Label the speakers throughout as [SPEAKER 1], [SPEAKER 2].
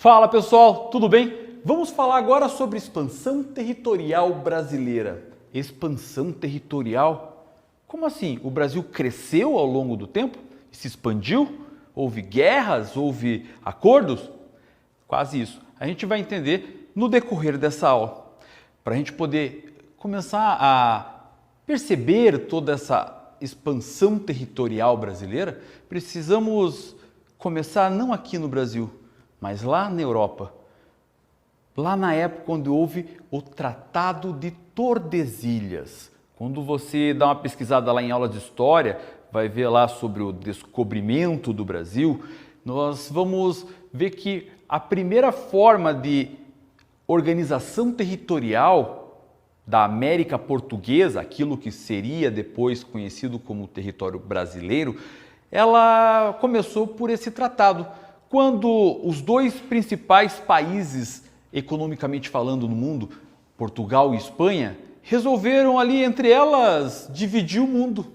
[SPEAKER 1] Fala pessoal, tudo bem? Vamos falar agora sobre expansão territorial brasileira. Expansão territorial? Como assim? O Brasil cresceu ao longo do tempo? Se expandiu? Houve guerras? Houve acordos? Quase isso. A gente vai entender no decorrer dessa aula. Para a gente poder começar a perceber toda essa expansão territorial brasileira, precisamos começar não aqui no Brasil, mas lá na Europa, lá na época quando houve o Tratado de Tordesilhas. Quando você dá uma pesquisada lá em aula de história, vai ver lá sobre o descobrimento do Brasil, nós vamos ver que a primeira forma de organização territorial da América Portuguesa, aquilo que seria depois conhecido como território brasileiro, ela começou por esse tratado. Quando os dois principais países, economicamente falando, no mundo, Portugal e Espanha, resolveram ali entre elas dividir o mundo.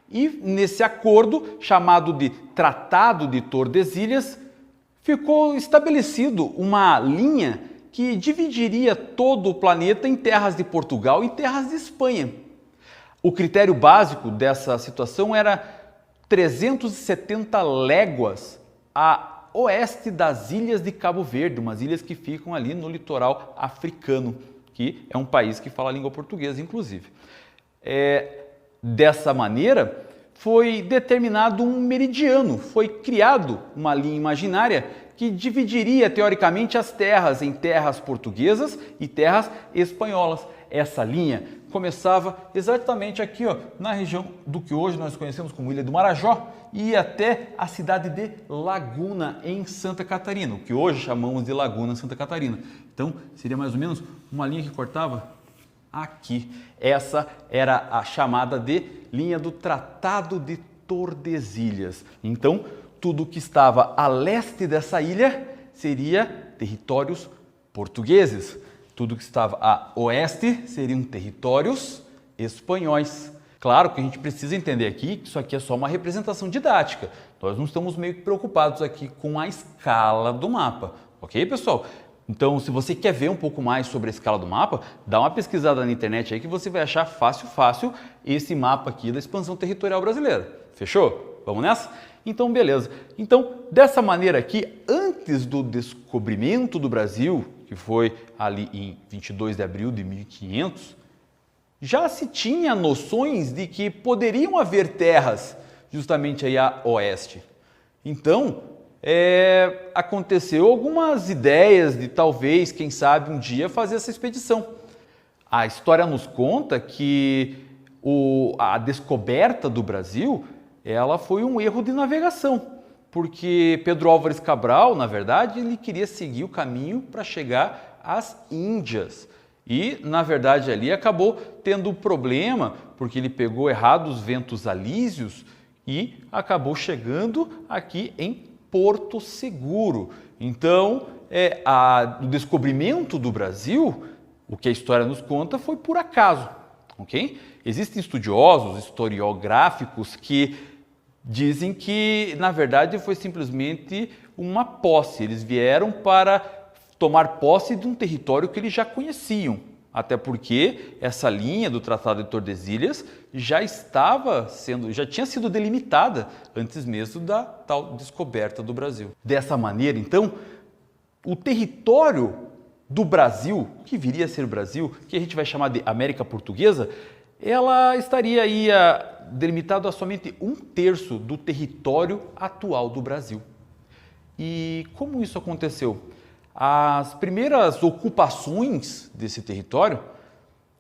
[SPEAKER 1] E nesse acordo, chamado de Tratado de Tordesilhas, ficou estabelecido uma linha que dividiria todo o planeta em terras de Portugal e terras de Espanha. O critério básico dessa situação era 370 léguas a oeste das ilhas de Cabo Verde, umas ilhas que ficam ali no litoral africano, que é um país que fala a língua portuguesa, inclusive. Dessa maneira, foi determinado um meridiano, foi criado uma linha imaginária que dividiria, teoricamente, as terras em terras portuguesas e terras espanholas. Essa linha começava exatamente aqui, ó, na região do que hoje nós conhecemos como Ilha do Marajó, e ia até a cidade de Laguna, em Santa Catarina, o que hoje chamamos de Laguna, Santa Catarina. Então, seria mais ou menos uma linha que cortava aqui. Essa era a chamada de linha do Tratado de Tordesilhas. Então, tudo que estava a leste dessa ilha seria territórios portugueses. Tudo que estava a oeste seriam territórios espanhóis. Claro que a gente precisa entender aqui que isso aqui é só uma representação didática. Nós não estamos meio que preocupados aqui com a escala do mapa. Ok, pessoal? Então, se você quer ver um pouco mais sobre a escala do mapa, dá uma pesquisada na internet aí que você vai achar fácil esse mapa aqui da expansão territorial brasileira. Fechou? Vamos nessa? Então, beleza. Então, dessa maneira aqui, antes do descobrimento do Brasil, que foi ali em 22 de abril de 1500, já se tinha noções de que poderiam haver terras justamente aí a oeste. Então, aconteceu algumas ideias de talvez, quem sabe, um dia fazer essa expedição. A história nos conta que a descoberta do Brasil, ela foi um erro de navegação, porque Pedro Álvares Cabral, na verdade, ele queria seguir o caminho para chegar às Índias. E, na verdade, ali acabou tendo problema, porque ele pegou errado os ventos alísios e acabou chegando aqui em Porto Seguro. Então, o descobrimento do Brasil, o que a história nos conta, foi por acaso. Okay? Existem estudiosos, historiográficos que dizem que, na verdade, foi simplesmente uma posse. Eles vieram para tomar posse de um território que eles já conheciam. Até porque essa linha do Tratado de Tordesilhas já tinha sido delimitada antes mesmo da tal descoberta do Brasil. Dessa maneira, então, o território do Brasil, que viria a ser o Brasil, que a gente vai chamar de América Portuguesa, ela estaria aí delimitado a somente 1/3 do território atual do Brasil. E como isso aconteceu? As primeiras ocupações desse território,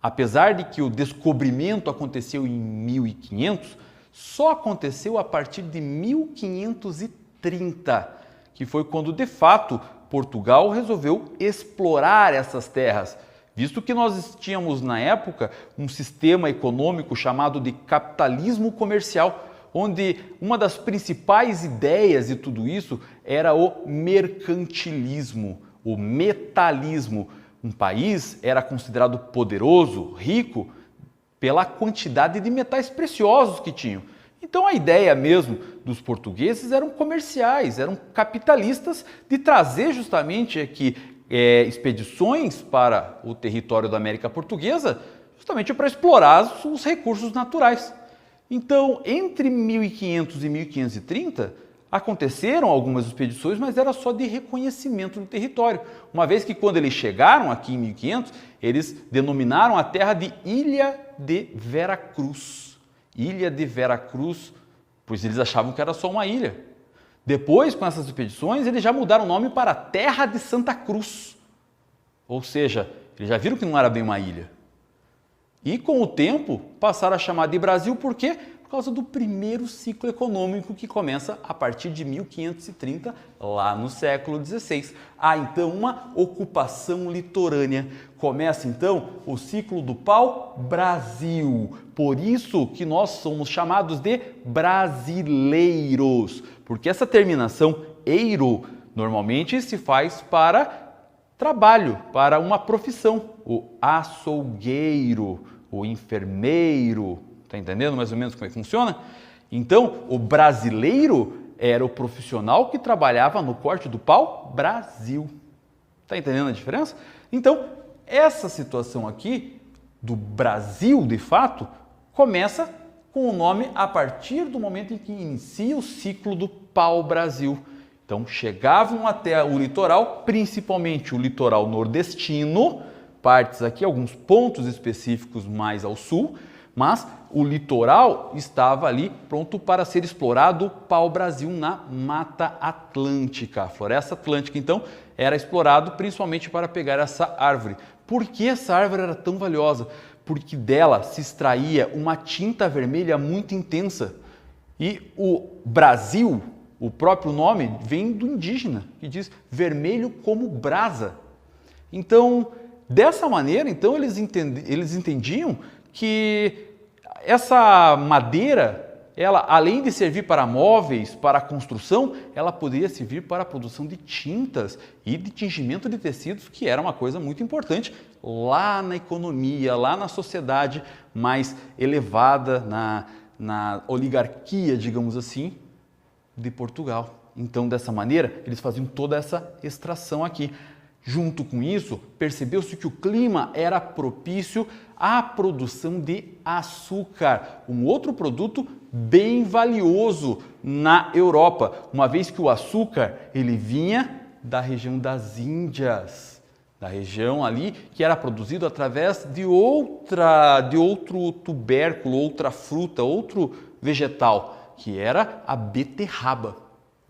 [SPEAKER 1] apesar de que o descobrimento aconteceu em 1500, só aconteceu a partir de 1530, que foi quando, de fato, Portugal resolveu explorar essas terras, visto que nós tínhamos, na época, um sistema econômico chamado de capitalismo comercial, onde uma das principais ideias de tudo isso era o mercantilismo, o metalismo. Um país era considerado poderoso, rico, pela quantidade de metais preciosos que tinham. Então a ideia mesmo dos portugueses eram comerciais, eram capitalistas de trazer justamente aqui expedições para o território da América Portuguesa, justamente para explorar os recursos naturais. Então, entre 1500 e 1530, aconteceram algumas expedições, mas era só de reconhecimento do território. Uma vez que quando eles chegaram aqui em 1500, eles denominaram a terra de Ilha de Veracruz. Ilha de Veracruz, pois eles achavam que era só uma ilha. Depois, com essas expedições, eles já mudaram o nome para Terra de Santa Cruz. Ou seja, eles já viram que não era bem uma ilha. E com o tempo passaram a chamar de Brasil, por quê? Por causa do primeiro ciclo econômico que começa a partir de 1530, lá no século XVI. Há então uma ocupação litorânea. Começa então o ciclo do pau-brasil. Por isso que nós somos chamados de brasileiros, porque essa terminação eiro normalmente se faz para trabalho, para uma profissão, o açougueiro, o enfermeiro, tá entendendo mais ou menos como é que funciona? Então, o brasileiro era o profissional que trabalhava no corte do pau-brasil. Tá entendendo a diferença? Então, essa situação aqui do Brasil, de fato, começa com o nome a partir do momento em que inicia o ciclo do pau-brasil. Então, chegavam até o litoral, principalmente o litoral nordestino, partes aqui, alguns pontos específicos mais ao sul, mas o litoral estava ali pronto para ser explorado pau-brasil na Mata Atlântica. A Floresta Atlântica, então, era explorado principalmente para pegar essa árvore. Por que essa árvore era tão valiosa? Porque dela se extraía uma tinta vermelha muito intensa. E o Brasil, o próprio nome, vem do indígena, que diz vermelho como brasa. Então, dessa maneira, então, eles entendiam que essa madeira, ela, além de servir para móveis, para construção, ela poderia servir para a produção de tintas e de tingimento de tecidos, que era uma coisa muito importante lá na economia, lá na sociedade mais elevada, na oligarquia, digamos assim, de Portugal. Então, dessa maneira, eles faziam toda essa extração aqui. Junto com isso, percebeu-se que o clima era propício à produção de açúcar, um outro produto bem valioso na Europa, uma vez que o açúcar ele vinha da região das Índias, da região ali que era produzido através de outro tubérculo, outra fruta, outro vegetal, que era a beterraba.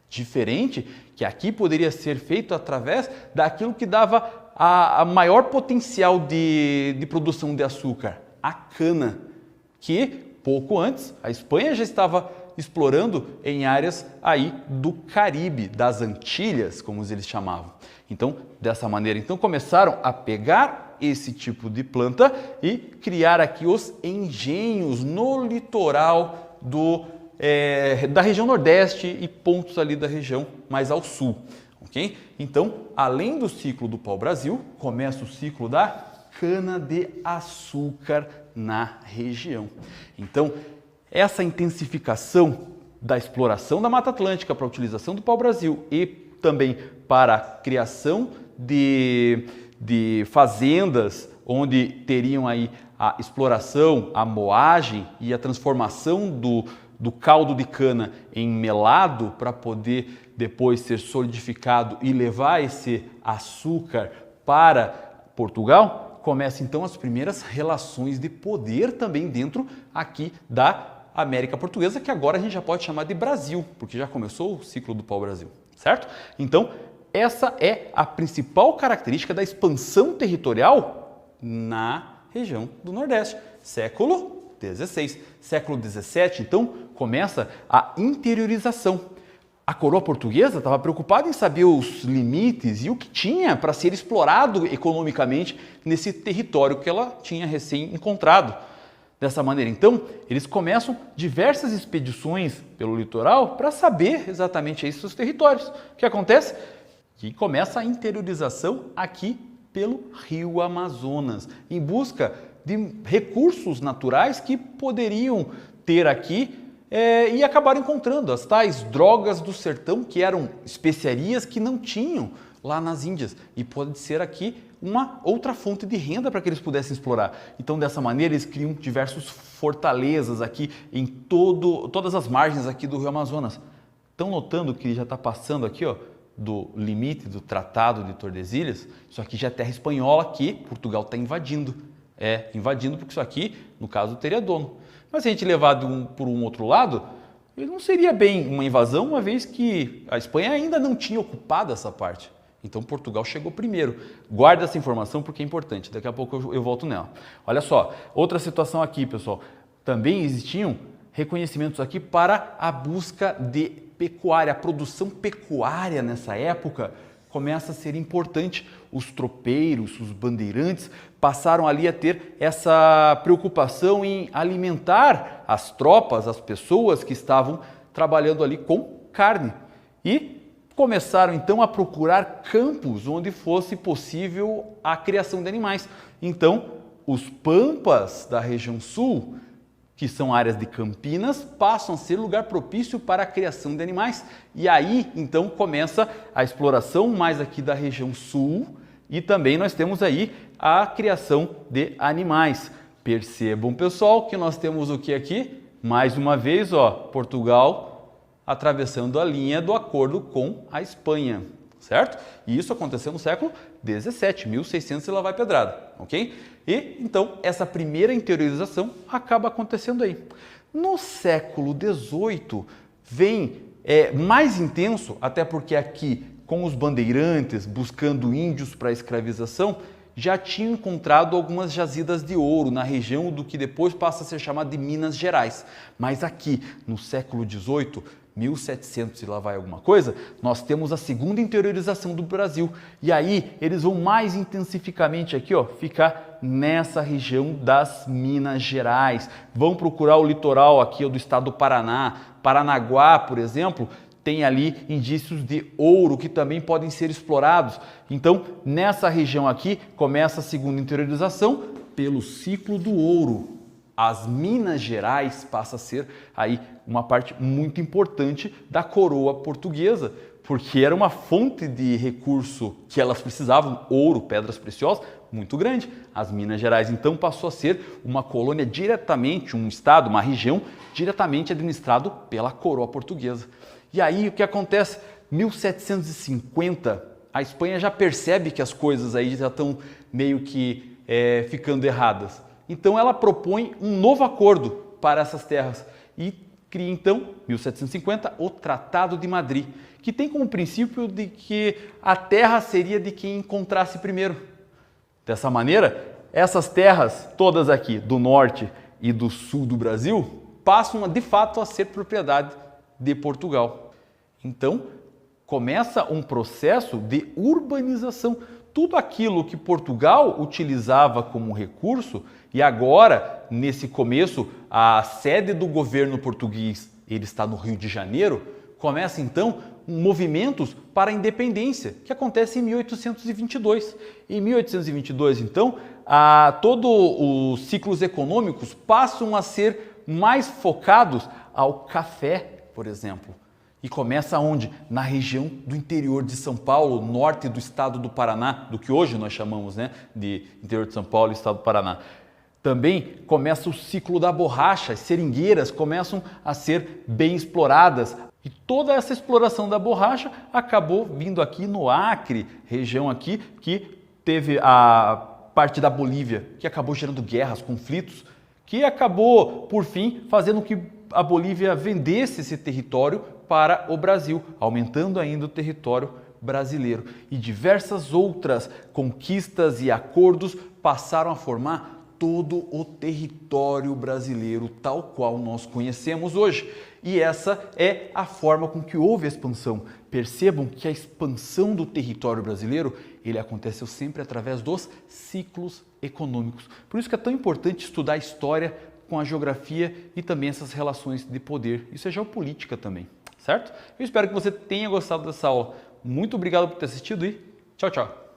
[SPEAKER 1] Diferente que aqui poderia ser feito através daquilo que dava a maior potencial de produção de açúcar, a cana, que pouco antes a Espanha já estava explorando em áreas aí do Caribe, das Antilhas, como eles chamavam. Então, dessa maneira, então começaram a pegar esse tipo de planta e criar aqui os engenhos no litoral da região nordeste e pontos ali da região mais ao sul, ok? Então, além do ciclo do pau-brasil, começa o ciclo da cana-de-açúcar na região. Então, essa intensificação da exploração da Mata Atlântica para a utilização do pau-brasil e também para a criação de fazendas onde teriam aí a exploração, a moagem e a transformação do caldo de cana em melado para poder depois ser solidificado e levar esse açúcar para Portugal, começam então as primeiras relações de poder também dentro aqui da América Portuguesa, que agora a gente já pode chamar de Brasil, porque já começou o ciclo do pau-brasil, certo? Então, essa é a principal característica da expansão territorial na região do Nordeste, século XVI. Século XVII, então, começa a interiorização. A coroa portuguesa estava preocupada em saber os limites e o que tinha para ser explorado economicamente nesse território que ela tinha recém encontrado. Dessa maneira, então, eles começam diversas expedições pelo litoral para saber exatamente esses territórios. O que acontece? Que começa a interiorização aqui pelo Rio Amazonas, em busca de recursos naturais que poderiam ter aqui e acabaram encontrando as tais drogas do sertão, que eram especiarias que não tinham lá nas Índias. E pode ser aqui uma outra fonte de renda para que eles pudessem explorar. Então, dessa maneira, eles criam diversas fortalezas aqui em todas as margens aqui do Rio Amazonas. Estão notando que já está passando aqui, ó, do limite do Tratado de Tordesilhas? Isso aqui já é terra espanhola que Portugal está invadindo. Invadindo porque isso aqui, no caso, teria dono. Mas se a gente levar por um outro lado, ele não seria bem uma invasão, uma vez que a Espanha ainda não tinha ocupado essa parte. Então Portugal chegou primeiro. Guarda essa informação porque é importante, daqui a pouco eu volto nela. Olha só, outra situação aqui, pessoal. Também existiam reconhecimentos aqui para a busca de pecuária. A produção pecuária nessa época começa a ser importante. Os tropeiros, os bandeirantes passaram ali a ter essa preocupação em alimentar as tropas, as pessoas que estavam trabalhando ali com carne. E começaram então a procurar campos onde fosse possível a criação de animais. Então, os pampas da região sul, que são áreas de Campinas, passam a ser lugar propício para a criação de animais. E aí, então, começa a exploração mais aqui da região sul e também nós temos aí a criação de animais. Percebam, pessoal, que nós temos o que aqui? Mais uma vez, ó, Portugal atravessando a linha do acordo com a Espanha, certo? E isso aconteceu no século 17, 1600 e lá vai pedrada, ok? E então essa primeira interiorização acaba acontecendo aí. No século 18 vem mais intenso, até porque aqui com os bandeirantes buscando índios para a escravização, já tinham encontrado algumas jazidas de ouro na região do que depois passa a ser chamado de Minas Gerais. Mas aqui no século 18, 1700 e lá vai alguma coisa, nós temos a segunda interiorização do Brasil. E aí eles vão mais intensificamente aqui, ó, ficar nessa região das Minas Gerais. Vão procurar o litoral aqui ó, do estado do Paraná. Paranaguá, por exemplo, tem ali indícios de ouro que também podem ser explorados. Então, nessa região aqui, começa a segunda interiorização pelo ciclo do ouro. As Minas Gerais passa a ser aí uma parte muito importante da coroa portuguesa, porque era uma fonte de recurso que elas precisavam, ouro, pedras preciosas, muito grande. As Minas Gerais, então, passou a ser uma colônia diretamente, um estado, uma região diretamente administrado pela coroa portuguesa. E aí o que acontece? 1750, a Espanha já percebe que as coisas aí já estão meio que ficando erradas. Então ela propõe um novo acordo para essas terras e cria então, 1750, o Tratado de Madrid, que tem como princípio de que a terra seria de quem encontrasse primeiro. Dessa maneira, essas terras todas aqui do norte e do sul do Brasil passam de fato a ser propriedade de Portugal. Então, começa um processo de urbanização. Tudo aquilo que Portugal utilizava como recurso, e agora, nesse começo, a sede do governo português ele está no Rio de Janeiro, começa então movimentos para a independência, que acontece em 1822. Em 1822, então, todos os ciclos econômicos passam a ser mais focados ao café, por exemplo. E começa onde? Na região do interior de São Paulo, norte do estado do Paraná, do que hoje nós chamamos de interior de São Paulo e estado do Paraná. Também começa o ciclo da borracha, as seringueiras começam a ser bem exploradas. E toda essa exploração da borracha acabou vindo aqui no Acre, região aqui que teve a parte da Bolívia, que acabou gerando guerras, conflitos, que acabou, por fim, fazendo que a Bolívia vendesse esse território para o Brasil, aumentando ainda o território brasileiro. E diversas outras conquistas e acordos passaram a formar todo o território brasileiro, tal qual nós conhecemos hoje. E essa é a forma com que houve a expansão. Percebam que a expansão do território brasileiro, ele aconteceu sempre através dos ciclos econômicos. Por isso que é tão importante estudar a história com a geografia e também essas relações de poder. Isso é geopolítica também, certo? Eu espero que você tenha gostado dessa aula. Muito obrigado por ter assistido e tchau, tchau!